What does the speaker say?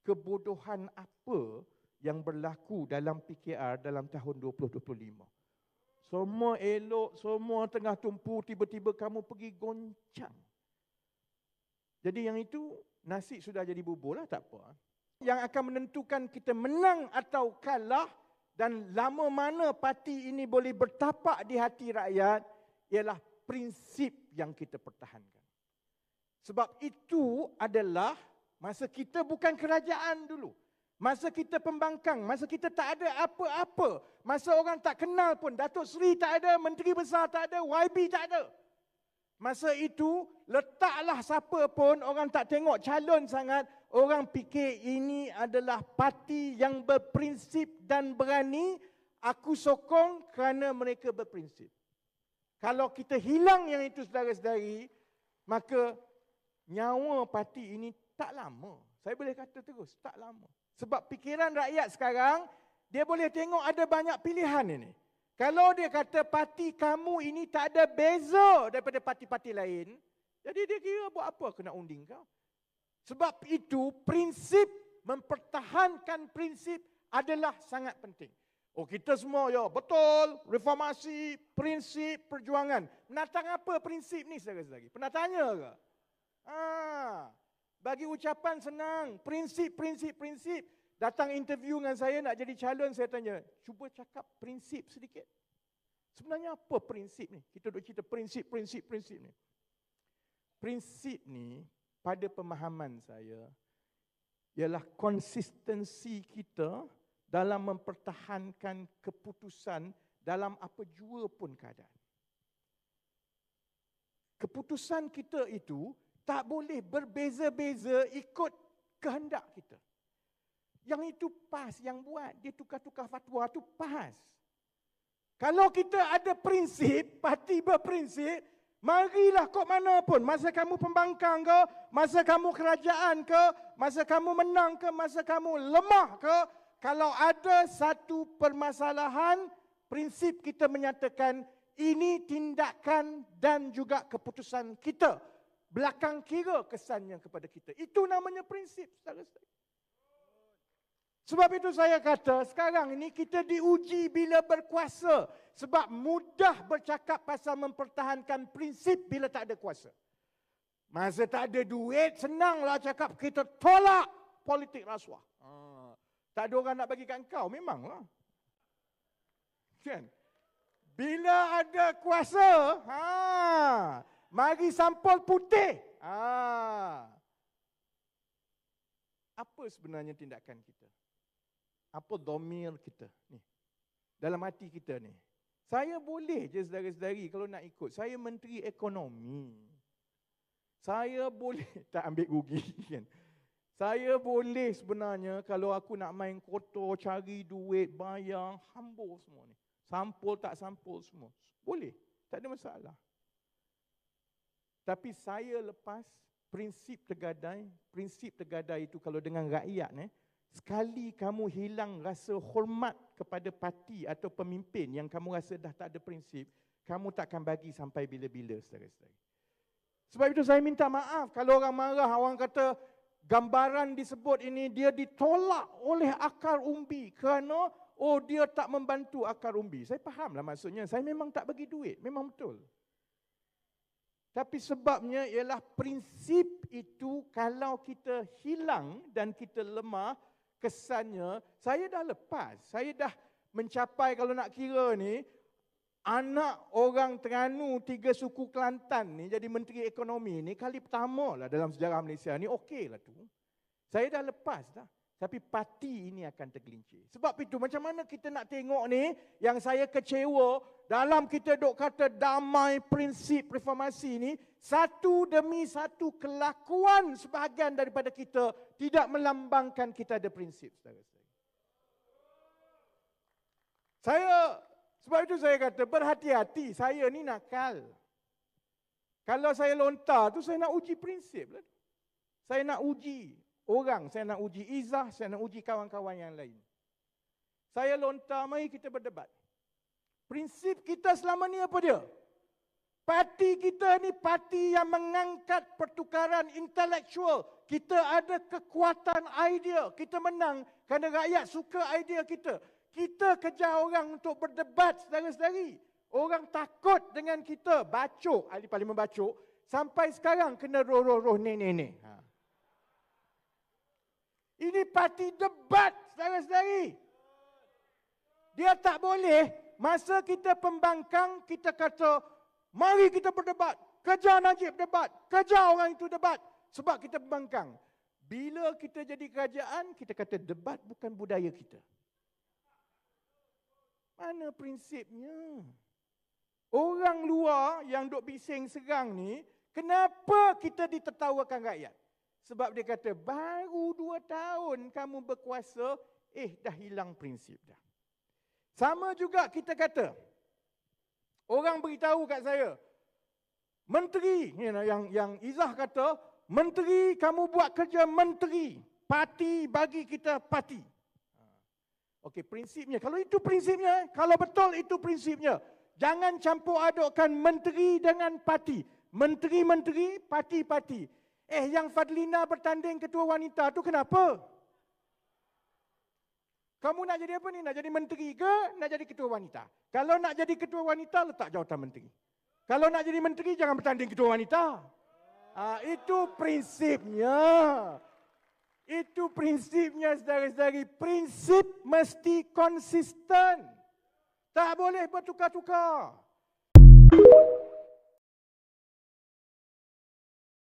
kebodohan apa yang berlaku dalam PKR dalam tahun 2025. Semua elok, semua tengah tumpu, tiba-tiba kamu pergi goncang. Jadi yang itu, nasi sudah jadi bubur lah, tak apa. Yang akan menentukan kita menang atau kalah dan lama mana parti ini boleh bertapak di hati rakyat ialah prinsip yang kita pertahankan. Sebab itu adalah masa kita bukan kerajaan dulu. Masa kita pembangkang, masa kita tak ada apa-apa. Masa orang tak kenal pun, Datuk Seri tak ada, Menteri Besar tak ada, YB tak ada. Masa itu, letaklah siapa pun, orang tak tengok calon sangat, orang fikir ini adalah parti yang berprinsip dan berani, aku sokong kerana mereka berprinsip. Kalau kita hilang yang itu saudara-saudari, maka nyawa parti ini tak lama. Saya boleh kata terus, tak lama. Sebab fikiran rakyat sekarang, dia boleh tengok ada banyak pilihan ini. Kalau dia kata parti kamu ini tak ada beza daripada parti-parti lain, jadi dia kira buat apa kena unding kau. Sebab itu prinsip, mempertahankan prinsip adalah sangat penting. Oh kita semua ya betul, reformasi, prinsip, perjuangan. Menatang apa prinsip ni saudara-saudari? Pernah tanya ke? Bagi ucapan senang, prinsip. Datang interview dengan saya nak jadi calon, saya tanya, cuba cakap prinsip sedikit. Sebenarnya apa prinsip ni? Kita duk cerita prinsip ni. Prinsip ni pada pemahaman saya ialah konsistensi kita dalam mempertahankan keputusan dalam apa jua pun keadaan. Keputusan kita itu tak boleh berbeza-beza ikut kehendak kita. Yang itu PAS yang buat, dia tukar-tukar fatwa tu PAS. Kalau kita ada prinsip, parti berprinsip, marilah kok mana pun, masa kamu pembangkang ke, masa kamu kerajaan ke, masa kamu menang ke, masa kamu lemah ke, kalau ada satu permasalahan, prinsip kita menyatakan ini tindakan dan juga keputusan kita. Belakang kira kesannya kepada kita. Itu namanya prinsip, saudara-saudara. Sebab itu saya kata sekarang ini kita diuji bila berkuasa. Sebab mudah bercakap pasal mempertahankan prinsip bila tak ada kuasa. Masa tak ada duit, senanglah cakap kita tolak politik rasuah. Tak ada orang nak bagi kat kau, memanglah. Kan? Bila ada kuasa, mari sampul putih. Apa sebenarnya tindakan kita? Apa domir kita ni? Dalam hati kita ni. Saya boleh je saudara-saudari kalau nak ikut. Saya Menteri Ekonomi. Saya boleh tak ambil rugi kan. Saya boleh sebenarnya kalau aku nak main kotor, cari duit, bayar, hambur semua ni. Sampul tak sampul semua. Boleh, tak ada masalah. Tapi saya lepas prinsip tergadai itu kalau dengan rakyat sekali kamu hilang rasa hormat kepada parti atau pemimpin yang kamu rasa dah tak ada prinsip, kamu takkan bagi sampai bila-bila, saudara-saudari. Sebab itu saya minta maaf kalau orang marah, orang kata gambaran disebut ini dia ditolak oleh akar umbi kerana dia tak membantu akar umbi. Saya fahamlah maksudnya, saya memang tak bagi duit, memang betul. Tapi sebabnya ialah prinsip itu kalau kita hilang dan kita lemah, kesannya saya dah lepas. Saya dah mencapai kalau nak kira ni, anak orang Terengganu 3 suku Kelantan ni jadi Menteri Ekonomi ni kali pertama lah dalam sejarah Malaysia ni, okey lah tu. Saya dah lepas dah. Tapi parti ini akan tergelincir. Sebab itu macam mana kita nak tengok ni, yang saya kecewa dalam kita duk kata damai prinsip reformasi ni, satu demi satu kelakuan sebahagian daripada kita tidak melambangkan kita ada prinsip, saudara-saudara. Sebab itu saya kata berhati-hati, saya ni nakal. Kalau saya lontar tu saya nak uji prinsip lah. Saya nak uji orang, saya nak uji Izzah, saya nak uji kawan-kawan yang lain. Saya lontar, mari kita berdebat. Prinsip kita selama ni apa dia? Parti kita ni parti yang mengangkat pertukaran intelektual. Kita ada kekuatan idea. Kita menang kerana rakyat suka idea kita. Kita kejar orang untuk berdebat saudara-saudari. Orang takut dengan kita. Bacok, ahli parlimen bacok. Sampai sekarang kena roh-roh nenek-nenek. Ini parti debat saudara-saudari. Dia tak boleh, masa kita pembangkang, kita kata, mari kita berdebat. Kejar Najib debat. Kejar orang itu debat. Sebab kita pembangkang. Bila kita jadi kerajaan, kita kata debat bukan budaya kita. Mana prinsipnya? Orang luar yang duk bising serang ni, kenapa kita ditertawakan rakyat? Sebab dia kata, baru 2 tahun kamu berkuasa, dah hilang prinsip dah. Sama juga kita kata, orang beritahu kat saya, menteri, yang Izzah kata, menteri kamu buat kerja menteri, parti bagi kita parti. Okey, prinsipnya, kalau itu prinsipnya, kalau betul itu prinsipnya, jangan campur adukkan menteri dengan parti. Menteri-menteri, parti-parti. Yang Fadlina bertanding ketua wanita tu kenapa? Kamu nak jadi apa ni? Nak jadi menteri ke nak jadi ketua wanita? Kalau nak jadi ketua wanita, letak jawatan menteri. Kalau nak jadi menteri, jangan bertanding ketua wanita. Itu prinsipnya. Itu prinsipnya saudara-saudari. Prinsip mesti konsisten. Tak boleh bertukar-tukar.